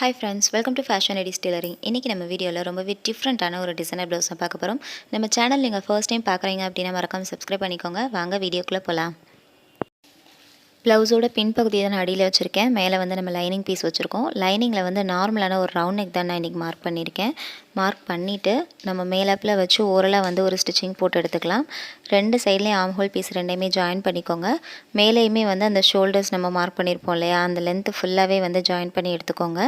Hi friends, welcome to Fashion Edis Tailoring. இன்னைக்கு நம்ம வீடியோல ரொம்பவே டிஃபரண்டான ஒரு டிசைனர் ப்ளவுஸ் பார்க்க போறோம். நம்ம சேனல் நீங்க ஃபர்ஸ்ட் டைம் பார்க்கறீங்க அப்படினா மறக்காம Subscribe பண்ணிக்கோங்க. வாங்க வீடியோக்குள்ள போலாம். ப்ளவுஸோட பின்பகுதியை தான் அடியில் வச்சுருக்கேன். மேலே வந்து நம்ம லைனிங் பீஸ் வச்சுருக்கோம். லைனிங்கில் வந்து நார்மலான ஒரு ரவுண்ட் நெக் தான் நான் இன்றைக்கி மார்க் பண்ணியிருக்கேன். மார்க் பண்ணிவிட்டு நம்ம மேலாப்பில் வச்சு ஓரலாக வந்து ஒரு ஸ்டிச்சிங் போட்டு எடுத்துக்கலாம். ரெண்டு சைட்லேயும் ஆம் ஹோல் பீஸ் ரெண்டையுமே ஜாயின் பண்ணிக்கோங்க. மேலேயுமே வந்து அந்த ஷோல்டர்ஸ் நம்ம மார்க் பண்ணியிருப்போம் இல்லையா, அந்த லென்த்து ஃபுல்லாகவே வந்து ஜாயின் பண்ணி எடுத்துக்கோங்க.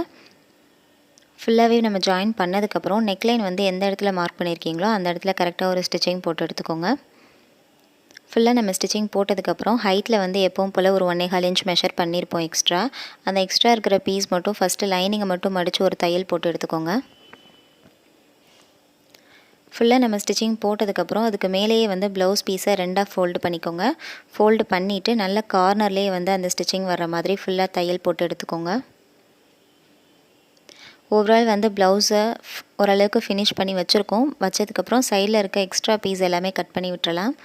ஃபுல்லாகவே நம்ம ஜாயின் பண்ணதுக்கப்புறம் நெக்லைன் வந்து எந்த இடத்துல மார்க் பண்ணியிருக்கீங்களோ அந்த இடத்துல கரெக்டாக ஒரு ஸ்டிச்சிங் போட்டு எடுத்துக்கோங்க. ஃபுல்லாக நம்ம ஸ்டிச்சிங் போட்டதுக்கப்புறம் ஹைட்டில் வந்து எப்பவும் போல் ஒரு 1.25 இன்ச் மெஷர் பண்ணியிருப்போம் எக்ஸ்ட்ரா. அந்த எக்ஸ்ட்ரா இருக்கிற பீஸ் மட்டும் ஃபஸ்ட்டு லைனிங்கை மட்டும் மடித்து ஒரு தையல் போட்டு எடுத்துக்கோங்க. ஃபுல்லாக நம்ம ஸ்டிச்சிங் போட்டதுக்கப்புறம் அதுக்கு மேலேயே வந்து ப்ளவுஸ் பீஸை ரெண்டாக ஃபோல்டு பண்ணிக்கோங்க. ஃபோல்டு பண்ணிவிட்டு நல்ல கார்னர்லேயே வந்து அந்த ஸ்டிச்சிங் வர்ற மாதிரி ஃபுல்லாக தையல் போட்டு எடுத்துக்கோங்க. ஓவரால் வந்து ப்ளவுஸை ஓரளவுக்கு ஃபினிஷ் பண்ணி வச்சுருக்கோம். வச்சதுக்கப்புறம் சைடில் இருக்க எக்ஸ்ட்ரா பீஸ் எல்லாமே கட் பண்ணி விட்டுறலாம்.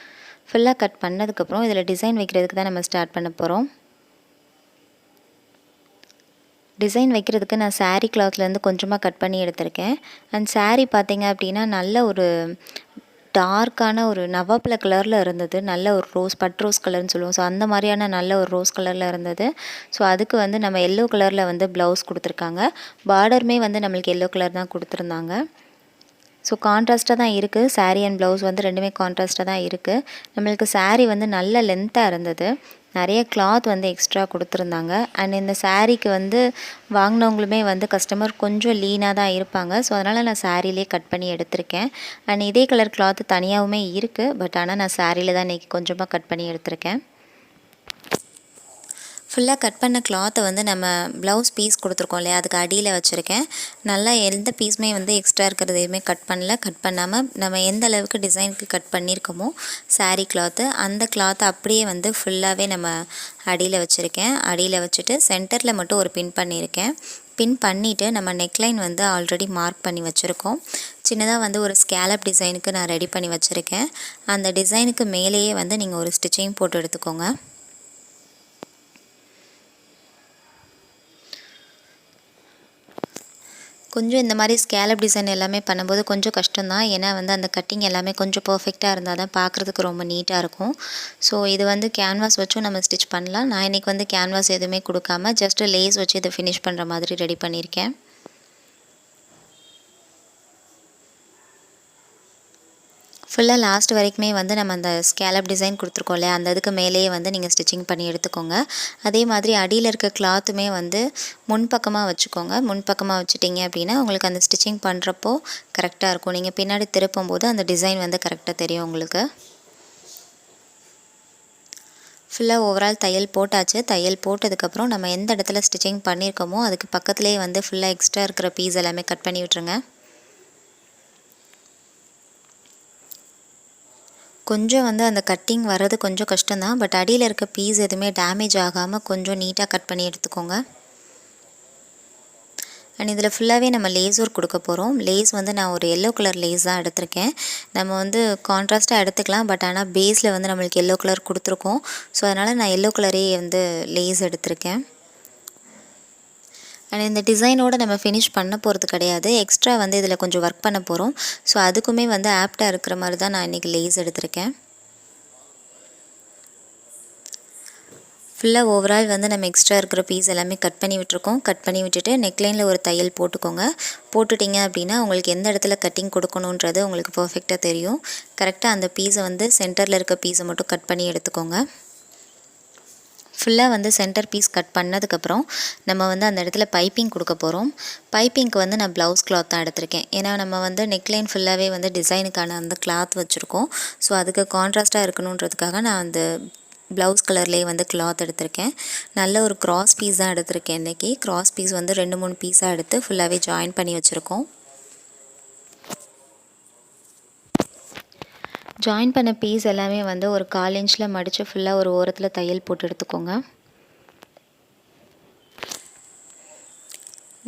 ஃபுல்லாக கட் பண்ணதுக்கப்புறம் இதில் டிசைன் வைக்கிறதுக்கு தான் நம்ம ஸ்டார்ட் பண்ண போகிறோம். டிசைன் வைக்கிறதுக்கு நான் சாரீ கிளாத்லேருந்து கொஞ்சமாக கட் பண்ணி எடுத்திருக்கேன். அண்ட் சாரீ பார்த்திங்க அப்படின்னா நல்ல ஒரு டார்க்கான ஒரு நவாப்பழ கலரில் இருந்தது. நல்ல ஒரு பட் ரோஸ் கலர்னு சொல்லுவோம். ஸோ அந்த மாதிரியான நல்ல ஒரு ரோஸ் கலரில் இருந்தது. ஸோ அதுக்கு வந்து நம்ம எல்லோ கலரில் வந்து ப்ளவுஸ் கொடுத்துருக்காங்க. பார்டருமே வந்து நம்மளுக்கு எல்லோ கலர் தான் கொடுத்துருந்தாங்க. ஸோ கான்ட்ராஸ்ட்டாக தான் இருக்குது. சாரீ அண்ட் ப்ளவுஸ் வந்து ரெண்டுமே கான்ட்ராஸ்ட்டாக தான் இருக்குது. நம்மளுக்கு சாரீ வந்து நல்ல லென்த்தாக இருந்தது. நிறைய கிளாத் வந்து எக்ஸ்ட்ரா கொடுத்துருந்தாங்க. அண்ட் இந்த சாரீக்கு வந்து வாங்கினவங்களுமே வந்து கஸ்டமர் கொஞ்சம் லீனாக தான் இருப்பாங்க. ஸோ அதனால் நான் சாரீலே கட் பண்ணி எடுத்திருக்கேன். அண்ட் இதே கலர் கிளாத் தனியாகவுமே இருக்குது. பட் ஆனால் நான் சாரியில் தான் இன்றைக்கி கொஞ்சமாக கட் பண்ணி எடுத்திருக்கேன். ஃபுல்லாக கட் பண்ண கிளாத்தை வந்து நம்ம ப்ளவுஸ் பீஸ் கொடுத்துருக்கோம் இல்லையா, அதுக்கு அடியில் வச்சுருக்கேன். நல்லா எந்த பீஸுமே வந்து எக்ஸ்ட்ரா இருக்கிறது எதுவுமே கட் பண்ணல. கட் பண்ணாமல் நம்ம எந்த அளவுக்கு டிசைனுக்கு கட் பண்ணியிருக்கோமோ சாரீ கிளாத்து, அந்த கிளாத்தை அப்படியே வந்து ஃபுல்லாகவே நம்ம அடியில் வச்சுருக்கேன். அடியில் வச்சுட்டு சென்டரில் மட்டும் ஒரு பின் பண்ணியிருக்கேன். பின் பண்ணிவிட்டு நம்ம நெக்லைன் வந்து ஆல்ரெடி மார்க் பண்ணி வச்சுருக்கோம். சின்னதாக வந்து ஒரு ஸ்கேலப் டிசைனுக்கு நான் ரெடி பண்ணி வச்சுருக்கேன். அந்த டிசைனுக்கு மேலேயே வந்து நீங்கள் ஒரு ஸ்டிச்சிங் போட்டு எடுத்துக்கோங்க. கொஞ்சம் இந்த மாதிரி ஸ்கேலப் டிசைன் எல்லாமே பண்ணும்போது கொஞ்சம் கஷ்டம்தான். ஏன்னா வந்து அந்த கட்டிங் எல்லாமே கொஞ்சம் பர்ஃபெக்டாக இருந்தால் தான் பார்க்குறதுக்கு ரொம்ப நீட்டாக இருக்கும். ஸோ இது வந்து கேன்வாஸ் வச்சும் நம்ம ஸ்டிச் பண்ணலாம். நான் இன்றைக்கி வந்து கேன்வாஸ் எதுவுமே கொடுக்காம ஜஸ்ட்டு லேஸ் வச்சு இதை ஃபினிஷ் பண்ணுற மாதிரி ரெடி பண்ணியிருக்கேன். ஃபுல்லாக லாஸ்ட் வரைக்குமே வந்து நம்ம அந்த ஸ்கேலப் டிசைன் கொடுத்துருக்கோம் இல்லையா, அந்த இதுக்கு மேலேயே வந்து நீங்கள் ஸ்டிச்சிங் பண்ணி எடுத்துக்கோங்க. அதே மாதிரி அடியில் இருக்க கிளாத்துமே வந்து முன்பக்கமாக வச்சுக்கோங்க. முன்பக்கமாக வச்சுட்டிங்க அப்படின்னா உங்களுக்கு அந்த ஸ்டிச்சிங் பண்ணுறப்போ கரெக்டாக இருக்கும். நீங்கள் பின்னாடி திருப்பும் போது அந்த டிசைன் வந்து கரெக்டாக தெரியும் உங்களுக்கு. ஃபுல்லாக ஓவரால் தையல் போட்டாச்சு. தையல் போட்டதுக்கப்புறம் நம்ம எந்த இடத்துல ஸ்டிச்சிங் பண்ணியிருக்கோமோ அதுக்கு பக்கத்துலேயே வந்து ஃபுல்லாக எக்ஸ்ட்ரா இருக்கிற பீஸ் எல்லாமே கட் பண்ணி விட்டுருங்க. கொஞ்சம் வந்து அந்த கட்டிங் வர்றது கொஞ்சம் கஷ்டம்தான். பட் அடியில் இருக்க பீஸ் எதுவுமே டேமேஜ் ஆகாமல் கொஞ்சம் நீட்டாக கட் பண்ணி எடுத்துக்கோங்க. அண்ட் இதில் ஃபுல்லாகவே நம்ம லேஸ் ஒர்க் கொடுக்க போகிறோம். லேஸ் வந்து நான் ஒரு எல்லோ கலர் லேஸ் தான் எடுத்திருக்கேன். நம்ம வந்து கான்ட்ராஸ்ட்டாக எடுத்துக்கலாம். பட் ஆனால் பேஸில் வந்து நம்மளுக்கு எல்லோ கலர் கொடுத்துருக்கோம். ஸோ அதனால் நான் எல்லோ கலரே வந்து லேஸ் எடுத்திருக்கேன். அண்ட் இந்த டிசைனோடு நம்ம ஃபினிஷ் பண்ண போகிறது கிடையாது. எக்ஸ்ட்ரா வந்து இதில் கொஞ்சம் ஒர்க் பண்ண போகிறோம். ஸோ அதுக்குமே வந்து ஆப்டாக இருக்கிற மாதிரி தான் நான் இன்றைக்கி லேஸ் எடுத்திருக்கேன். ஃபுல்லாக ஓவரால் வந்து நம்ம எக்ஸ்ட்ரா இருக்கிற பீஸ் எல்லாமே கட் பண்ணி விட்டுருக்கோம். கட் பண்ணி விட்டுட்டு நெக்லைனில் ஒரு தையல் போட்டுக்கோங்க. போட்டுட்டிங்க அப்படின்னா உங்களுக்கு எந்த இடத்துல கட்டிங் கொடுக்கணுன்றது உங்களுக்கு பர்ஃபெக்டாக தெரியும். கரெக்டாக அந்த பீஸை வந்து சென்டரில் இருக்க பீஸை மட்டும் கட் பண்ணி எடுத்துக்கோங்க. ஃபுல்லாக வந்து சென்டர் பீஸ் கட் பண்ணதுக்கப்புறம் நம்ம வந்து அந்த இடத்துல பைப்பிங் கொடுக்க போகிறோம். பைப்பிங்க்கு வந்து நான் ப்ளவுஸ் கிளாத் தான் எடுத்திருக்கேன். ஏன்னா நம்ம வந்து நெக்லைன் ஃபுல்லாகவே வந்து டிசைனுக்கான அந்த கிளாத் வச்சுருக்கோம். ஸோ அதுக்கு கான்ட்ராஸ்ட்டாக இருக்கணுன்றதுக்காக நான் அந்த ப்ளவுஸ் கலர்லேயே வந்து கிளாத் எடுத்திருக்கேன். நல்ல ஒரு கிராஸ் பீஸ் தான் எடுத்திருக்கேன் இன்றைக்கி. கிராஸ் பீஸ் வந்து 2-3 பீஸாக எடுத்து ஃபுல்லாகவே ஜாயின் பண்ணி வச்சுருக்கோம். ஜாயின் பண்ண பீஸ் எல்லாமே வந்து ஒரு 1/4 இன்ச்சில் மடித்து ஃபுல்லாக ஒரு ஓரத்தில் தையல் போட்டு எடுத்துக்கோங்க.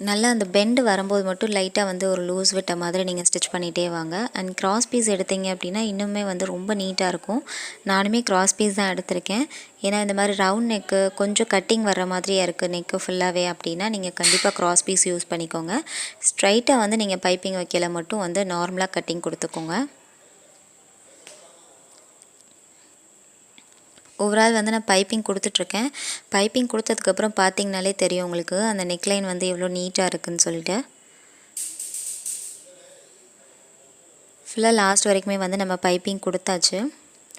நல்லா அந்த பெண்டு வரும்போது மட்டும் லைட்டாக வந்து ஒரு லூஸ் விட்ட மாதிரி நீங்கள் ஸ்டிச் பண்ணிகிட்டே வாங்க. அண்ட் கிராஸ் பீஸ் எடுத்தீங்க அப்படின்னா இன்னுமே வந்து ரொம்ப நீட்டாக இருக்கும். நானுமே கிராஸ் பீஸ் தான் எடுத்திருக்கேன். ஏன்னா இந்த மாதிரி ரவுண்ட் நெக்கு கொஞ்சம் கட்டிங் வர்ற மாதிரியே இருக்குது நெக்கு ஃபுல்லாகவே அப்படின்னா நீங்கள் கண்டிப்பாக கிராஸ் பீஸ் யூஸ் பண்ணிக்கோங்க. ஸ்ட்ரைட்டாக வந்து நீங்கள் பைப்பிங் வைக்கல மட்டும் வந்து நார்மலாக கட்டிங் கொடுத்துக்கோங்க. ஓவரால் வந்து நான் பைப்பிங் கொடுத்துட்ருக்கேன். பைப்பிங் கொடுத்ததுக்கப்புறம் பார்த்தீங்கனாலே தெரியும் உங்களுக்கு அந்த நெக்லைன் வந்து எவ்வளோ நீட்டாக இருக்குதுன்னு சொல்லிட்டு. ஃபுல்லாக லாஸ்ட் வரைக்குமே வந்து நம்ம பைப்பிங் கொடுத்தாச்சு.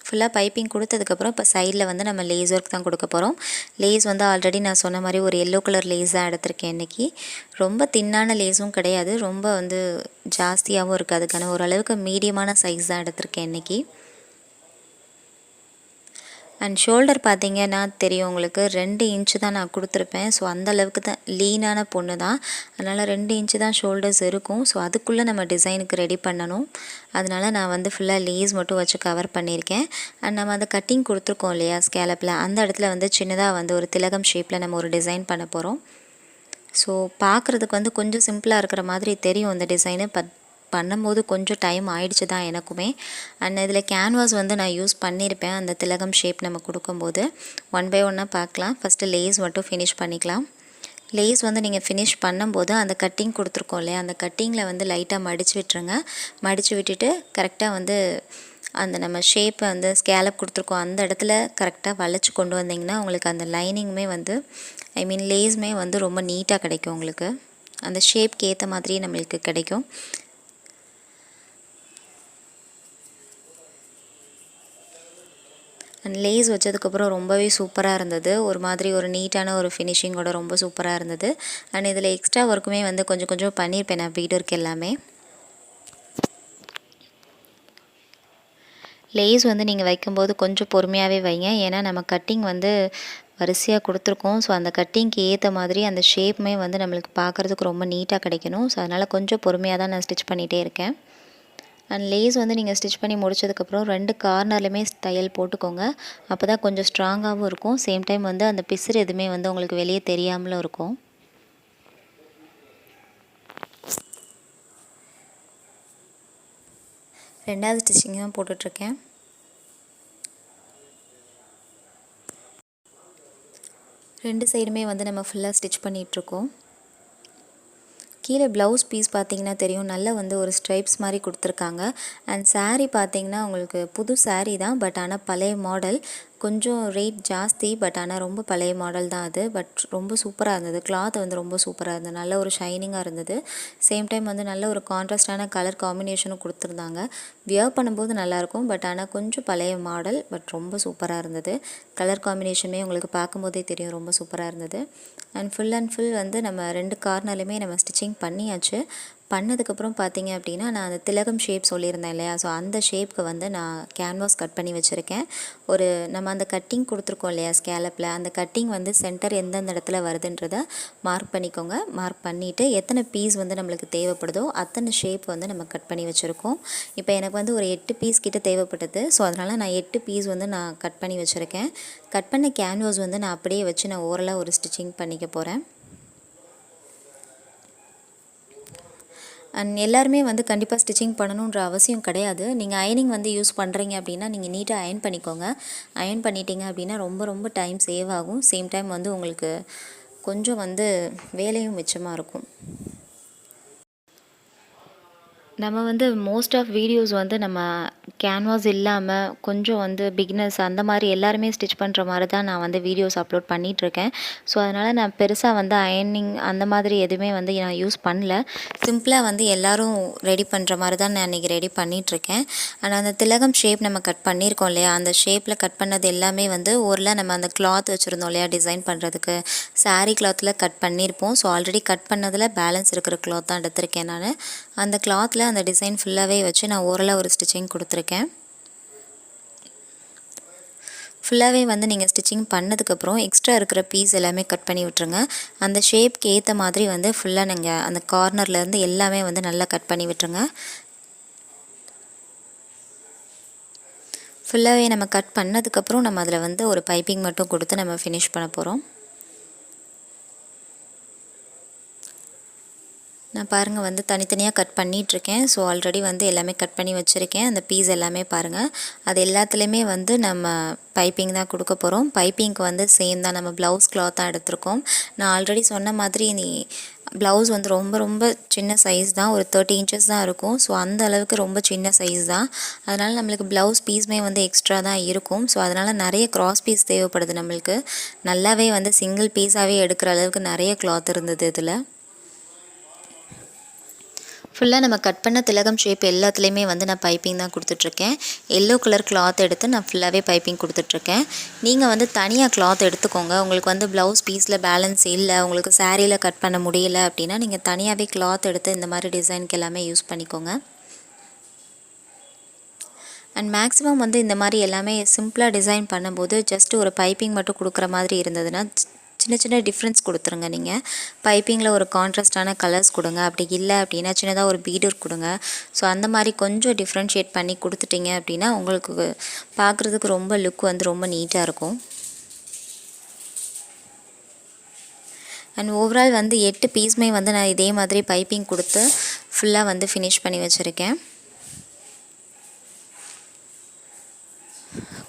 ஃபுல்லாக பைப்பிங் கொடுத்ததுக்கப்புறம் இப்போ சைடில் வந்து நம்ம லேஸ் ஒர்க் தான் கொடுக்க போகிறோம். லேஸ் வந்து ஆல்ரெடி நான் சொன்ன மாதிரி ஒரு எல்லோ கலர் லேஸ் தான் எடுத்திருக்கேன் இன்றைக்கி. ரொம்ப தின்னான லேஸும் கிடையாது, ரொம்ப வந்து ஜாஸ்தியாகவும் இருக்காதுக்கான ஓரளவுக்கு மீடியமான சைஸ் தான் எடுத்திருக்கேன் இன்றைக்கி. அண்ட் ஷோல்டர் பார்த்தீங்கன்னா தெரியும் உங்களுக்கு 2 இன்ச்சு தான் நான் கொடுத்துருப்பேன். ஸோ அந்தளவுக்கு தான் லீனான பொண்ணு தான், அதனால் 2 இன்ச்சு தான் ஷோல்டர்ஸ் இருக்கும். ஸோ அதுக்குள்ளே நம்ம டிசைனுக்கு ரெடி பண்ணணும். அதனால் நான் வந்து ஃபுல்லாக லேஸ் மட்டும் வச்சு கவர் பண்ணியிருக்கேன். அண்ட் நம்ம அந்த கட்டிங் கொடுத்துருக்கோம் இல்லையா ஸ்கேலப்பில், அந்த இடத்துல வந்து சின்னதாக வந்து ஒரு திலகம் ஷேப்பில் நம்ம ஒரு டிசைன் பண்ண போகிறோம். ஸோ பார்க்குறதுக்கு வந்து கொஞ்சம் சிம்பிளாக இருக்கிற மாதிரி தெரியும் இந்த டிசைனு, பண்ணும்போது கொஞ்சம் டைம் ஆயிடுச்சு தான் எனக்குமே. அண்ட் இதில் கேன்வாஸ் வந்து நான் யூஸ் பண்ணியிருப்பேன் அந்த திலகம் ஷேப் நம்ம கொடுக்கும்போது. ஒன் பை ஒன்னாக பார்க்கலாம். ஃபஸ்ட்டு லேஸ் மட்டும் ஃபினிஷ் பண்ணிக்கலாம். லேஸ் வந்து நீங்கள் ஃபினிஷ் பண்ணும்போது அந்த கட்டிங் கொடுத்துருக்கோம் இல்லையா, அந்த கட்டிங்கில் வந்து லைட்டாக மடித்து விட்டுருங்க. மடித்து விட்டுட்டு கரெக்டாக வந்து அந்த நம்ம ஷேப்பை வந்து ஸ்கேலப் கொடுத்துருக்கோம் அந்த இடத்துல கரெக்டாக வளைச்சி கொண்டு வந்தீங்கன்னா உங்களுக்கு அந்த லைனிங்குமே வந்து லேஸுமே வந்து ரொம்ப நீட்டாக கிடைக்கும். உங்களுக்கு அந்த ஷேப்க்கு ஏற்ற மாதிரியே நம்மளுக்கு கிடைக்கும். அண்ட் லேஸ் வச்சதுக்கப்புறம் ரொம்பவே சூப்பராக இருந்தது. ஒரு மாதிரி ஒரு நீட்டான ஒரு ஃபினிஷிங்கோட ரொம்ப சூப்பராக இருந்தது. அண்ட் இதில் எக்ஸ்ட்ரா ஒர்க்குமே வந்து கொஞ்சம் கொஞ்சம் பண்ணியிருப்பேன் நான் பீட் எல்லாமே. லேஸ் வந்து நீங்கள் வைக்கும்போது கொஞ்சம் பொறுமையாகவே வைங்க. ஏன்னா நம்ம கட்டிங் வந்து வரிசையாக கொடுத்துருக்கோம். ஸோ அந்த கட்டிங்க்கு ஏற்ற மாதிரி அந்த ஷேப்புமே வந்து நம்மளுக்கு பார்க்குறதுக்கு ரொம்ப நீட்டாக கிடைக்கணும். ஸோ அதனால் கொஞ்சம் பொறுமையாக தான் நான் ஸ்டிச் பண்ணிகிட்டே இருக்கேன். அண்ட் லேஸ் வந்து நீங்கள் ஸ்டிச் பண்ணி முடிச்சதுக்கப்புறம் 2 கார்னர்லையுமே தையல் போட்டுக்கோங்க. அப்போ தான் கொஞ்சம் ஸ்ட்ராங்காகவும் இருக்கும். சேம் டைம் வந்து அந்த பிசுறு எதுவுமே வந்து உங்களுக்கு வெளியே தெரியாமலும் இருக்கும். ரெண்டாவது ஸ்டிச்சிங்கும் போட்டுட்ருக்கேன். ரெண்டு சைடுமே வந்து நம்ம ஃபுல்லாக ஸ்டிச் பண்ணிகிட்ருக்கோம். கீழே ப்ளவுஸ் பீஸ் பார்த்தீங்கன்னா தெரியும், நல்லா வந்து ஒரு ஸ்ட்ரைப்ஸ் மாதிரி கொடுத்துருக்காங்க. அண்ட் சாரீ பார்த்தீங்கன்னா உங்களுக்கு புது சாரீ தான், பட் ஆனால் பழைய மாடல். கொஞ்சம் ரேட் ஜாஸ்தி, பட் ஆனால் ரொம்ப பழைய மாடல் தான் அது. பட் ரொம்ப சூப்பராக இருந்தது. கிளாத் வந்து ரொம்ப சூப்பராக இருந்தது, நல்ல ஒரு ஷைனிங்காக இருந்தது. சேம் டைம் வந்து நல்ல ஒரு கான்ட்ராஸ்டான கலர் காம்பினேஷனும் கொடுத்துருந்தாங்க. வியர் பண்ணும்போது நல்லாயிருக்கும், பட் ஆனால் கொஞ்சம் பழைய மாடல், பட் ரொம்ப சூப்பராக இருந்தது. கலர் காம்பினேஷனுமே உங்களுக்கு பார்க்கும்போதே தெரியும் ரொம்ப சூப்பராக இருந்தது. அண்ட் ஃபுல் வந்து நம்ம 2 கார்னர்லையுமே நம்ம ஸ்டிச்சிங் பண்ணியாச்சு. பண்ணதுக்கப்புறம் பார்த்தீங்க அப்படின்னா நான் அந்த திலகம் ஷேப் சொல்லியிருந்தேன் இல்லையா, ஸோ அந்த ஷேப்க்கு வந்து நான் கேன்வாஸ் கட் பண்ணி வச்சுருக்கேன். ஒரு நம்ம அந்த கட்டிங் கொடுத்துருக்கோம் இல்லையா ஸ்கேலப்பில், அந்த கட்டிங் வந்து சென்டர் எந்தெந்த இடத்துல வருதுன்றதை மார்க் பண்ணிக்கோங்க. மார்க் பண்ணிவிட்டு எத்தனை பீஸ் வந்து நம்மளுக்கு தேவைப்படுதோ அத்தனை ஷேப் வந்து நம்ம கட் பண்ணி வச்சுருக்கோம். இப்போ எனக்கு வந்து ஒரு 8 பீஸ் கிட்ட தேவைப்பட்டது. ஸோ அதனால் நான் 8 பீஸ் வந்து நான் கட் பண்ணி வச்சுருக்கேன். கட் பண்ண கேன்வாஸ் வந்து நான் அப்படியே வச்சு நான் ஓரலாக ஒரு ஸ்டிச்சிங் பண்ணிக்க போகிறேன். அண்ட் எல்லாருமே வந்து கண்டிப்பாக ஸ்டிச்சிங் பண்ணணுன்ற அவசியம் கிடையாது. நீங்கள் அயனிங் வந்து யூஸ் பண்ணுறீங்க அப்படின்னா நீங்கள் நீட்டாக அயன் பண்ணிக்கோங்க. அயன் பண்ணிட்டீங்க அப்படின்னா ரொம்ப ரொம்ப டைம் சேவ் ஆகும். சேம் டைம் வந்து உங்களுக்கு கொஞ்சம் வந்து வேலையும் மிச்சமாக இருக்கும். நம்ம வந்து மோஸ்ட் ஆஃப் வீடியோஸ் வந்து நம்ம கேன்வாஸ் இல்லாமல் கொஞ்சம் வந்து பிகினர்ஸ் அந்த மாதிரி எல்லாருமே ஸ்டிச் பண்ணுற மாதிரி தான் நான் வந்து வீடியோஸ் அப்லோட் பண்ணிகிட்ருக்கேன். ஸோ அதனால் நான் பெருசாக வந்து அயனிங் அந்த மாதிரி எதுவுமே வந்து நான் யூஸ் பண்ணல. சிம்பிளாக வந்து எல்லோரும் ரெடி பண்ணுற மாதிரி தான் நான் இன்றைக்கி ரெடி பண்ணிகிட்ருக்கேன். ஆனால் அந்த திலகம் ஷேப் நம்ம கட் பண்ணியிருக்கோம் இல்லையா, அந்த ஷேப்பில் கட் பண்ணது எல்லாமே வந்து ஊரில் நம்ம அந்த கிளாத் வச்சுருந்தோம் இல்லையா டிசைன் பண்ணுறதுக்கு, சாரீ கிளாத்தில் கட் பண்ணியிருப்போம். ஸோ ஆல்ரெடி கட் பண்ணதில் பேலன்ஸ் இருக்கிற கிளாத் தான் எடுத்திருக்கேன் நான். அந்த கிளாத்தில் அந்த டிசைன் ஃபுல்லாகவே வச்சு நான் ஓரலாக ஒரு ஸ்டிச்சிங் கொடுத்துருக்கேன். ஃபுல்லாகவே வந்து நீங்கள் ஸ்டிச்சிங் பண்ணதுக்கப்புறம் எக்ஸ்ட்ரா இருக்கிற பீஸ் எல்லாமே கட் பண்ணி விட்டுருங்க. அந்த ஷேப்க்கு ஏற்ற மாதிரி வந்து ஃபுல்லாக நீங்கள் அந்த கார்னர்லேருந்து எல்லாமே வந்து நல்லா கட் பண்ணி விட்டுருங்க. ஃபுல்லாகவே நம்ம கட் பண்ணதுக்கப்புறம் நம்ம அதில் வந்து ஒரு பைப்பிங் மட்டும் கொடுத்து நம்ம ஃபினிஷ் பண்ண போகிறோம். நான் பாருங்கள் வந்து தனித்தனியாக கட் பண்ணிகிட்ருக்கேன். ஸோ ஆல்ரெடி வந்து எல்லாமே கட் பண்ணி வச்சுருக்கேன். அந்த பீஸ் எல்லாமே பாருங்கள். அது எல்லாத்துலேயுமே வந்து நம்ம பைப்பிங் தான் கொடுக்க போகிறோம். பைப்பிங்க்கு வந்து சேம் தான், நம்ம ப்ளவுஸ் கிளாத் தான் எடுத்திருக்கோம். நான் ஆல்ரெடி சொன்ன மாதிரி ப்ளவுஸ் வந்து ரொம்ப ரொம்ப சின்ன சைஸ் தான், ஒரு 30 இன்ச்சஸ் தான் இருக்கும். ஸோ அந்த அளவுக்கு ரொம்ப சின்ன சைஸ் தான். அதனால் நம்மளுக்கு ப்ளவுஸ் பீஸுமே வந்து எக்ஸ்ட்ரா தான் இருக்கும். ஸோ அதனால் நிறைய கிராஸ் பீஸ் தேவைப்படுது நம்மளுக்கு. நல்லாவே வந்து சிங்கிள் பீஸாகவே எடுக்கிற அளவுக்கு நிறைய கிளாத் இருந்தது இதில். ஃபுல்லாக நம்ம கட் பண்ண திலகம் ஷேப் எல்லாத்துலேயுமே வந்து நான் பைப்பிங் தான் கொடுத்துட்ருக்கேன். எல்லோ கலர் கிளாத் எடுத்து நான் ஃபுல்லாகவே பைப்பிங் கொடுத்துட்ருக்கேன். நீங்கள் வந்து தனியாக கிளாத் எடுத்துக்கோங்க. உங்களுக்கு வந்து ப்ளவுஸ் பீஸில் பேலன்ஸ் இல்லை, உங்களுக்கு சாரியில் கட் பண்ண முடியல அப்படின்னா நீங்கள் தனியாகவே கிளாத் எடுத்து இந்த மாதிரி டிசைனுக்கு எல்லாமே யூஸ் பண்ணிக்கோங்க. அண்ட் மேக்ஸிமம் வந்து இந்த மாதிரி எல்லாமே சிம்பிளாக டிசைன் பண்ணும்போது ஜஸ்ட் ஒரு பைப்பிங் மட்டும் கொடுக்குற மாதிரி இருந்ததுன்னா சின்ன சின்ன டிஃப்ரென்ஸ் கொடுத்துருங்க. நீங்கள் பைப்பிங்கில் ஒரு கான்ட்ராஸ்டான கலர்ஸ் கொடுங்க. அப்படி இல்லை அப்படின்னா சின்னதாக ஒரு பீடர் கொடுங்க. ஸோ அந்த மாதிரி கொஞ்சம் டிஃப்ரென்ஷியேட் பண்ணி கொடுத்துட்டிங்க அப்படின்னா உங்களுக்கு பார்க்குறதுக்கு ரொம்ப லுக் வந்து ரொம்ப நீட்டாக இருக்கும். அண்ட் ஓவரால் வந்து 8 பீஸுமே வந்து நான் இதே மாதிரி பைப்பிங் கொடுத்து ஃபுல்லாக வந்து ஃபினிஷ் பண்ணி வச்சுருக்கேன்.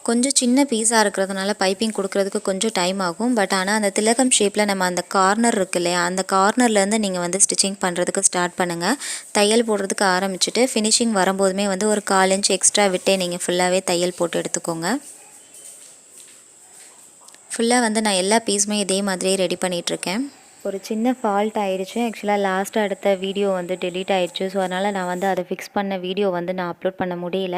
கொஞ்சம் சின்ன பீஸாக இருக்கிறதுனால பைப்பிங் கொடுக்குறதுக்கு கொஞ்சம் டைம் ஆகும். பட் ஆனால் அந்த திலகம் ஷேப்பில் நம்ம அந்த கார்னர் இருக்கு இல்லையா, அந்த கார்னர்லேருந்து நீங்கள் வந்து ஸ்டிச்சிங் பண்ணுறதுக்கு ஸ்டார்ட் பண்ணுங்கள். தையல் போடுறதுக்கு ஆரம்பிச்சுட்டு ஃபினிஷிங் வரும்போதுமே வந்து ஒரு 1/4 இன்ச் எக்ஸ்ட்ரா விட்டே நீங்கள் ஃபுல்லாகவே தையல் போட்டு எடுத்துக்கோங்க. ஃபுல்லாக வந்து நான் எல்லா பீஸுமே இதே மாதிரியே ரெடி பண்ணிகிட்ருக்கேன். ஒரு சின்ன ஃபால்ட் ஆயிடுச்சு. ஆக்சுவலாக லாஸ்ட்டாக எடுத்த வீடியோ வந்து டெலீட் ஆயிடுச்சு. ஸோ அதனால் நான் வந்து அதை ஃபிக்ஸ் பண்ண வீடியோ வந்து நான் அப்லோட் பண்ண முடியல.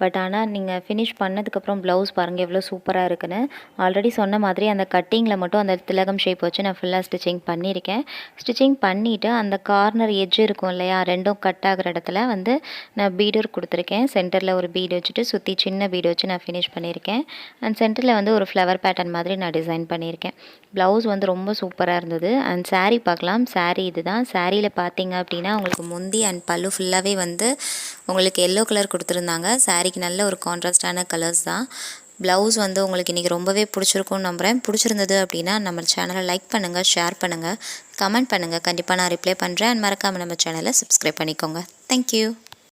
பட் ஆனால் நீங்கள் ஃபினிஷ் பண்ணதுக்கப்புறம் ப்ளவுஸ் பாருங்கள் எவ்வளோ சூப்பராக இருக்குன்னு. ஆல்ரெடி சொன்ன மாதிரி அந்த கட்டிங்கில் மட்டும் அந்த திலகம் ஷேப் வச்சு நான் ஃபுல்லாக ஸ்டிச்சிங் பண்ணியிருக்கேன். ஸ்டிச்சிங் பண்ணிவிட்டு அந்த கார்னர் எட்ஜ் இருக்கும் இல்லையா, ரெண்டும் கட் ஆகிற இடத்துல வந்து நான் பீடர் கொடுத்துருக்கேன். சென்டரில் ஒரு பீடு வச்சுட்டு சுற்றி சின்ன பீடு வச்சு நான் ஃபினிஷ் பண்ணியிருக்கேன். அண்ட் சென்டரில் வந்து ஒரு ஃப்ளவர் பேட்டர்ன் மாதிரி நான் டிசைன் பண்ணியிருக்கேன். ப்ளவுஸ் வந்து ரொம்ப சூப்பராக இருந்தது. அண்ட் சாரீ பார்க்கலாம். சாரீ இதுதான். சாரியில் பார்த்தீங்க அப்படின்னா உங்களுக்கு முந்தி அண்ட் பல்லு ஃபுல்லாகவே வந்து உங்களுக்கு எல்லோ கலர் கொடுத்துருந்தாங்க. சாரீக்கு நல்ல ஒரு கான்ட்ராஸ்டான கலர்ஸ் தான். ப்ளவுஸ் வந்து உங்களுக்கு இன்றைக்கி ரொம்பவே பிடிச்சிருக்கும்னு நம்புகிறேன். பிடிச்சிருந்தது அப்படின்னா நம்ம சேனலை லைக் பண்ணுங்கள், ஷேர் பண்ணுங்கள், கமெண்ட் பண்ணுங்கள். கண்டிப்பாக நான் ரிப்ளை பண்ணுறேன். அண்ட் மறக்காமல் நம்ம சேனலை சப்ஸ்கிரைப் பண்ணிக்கோங்க. தேங்க்யூ.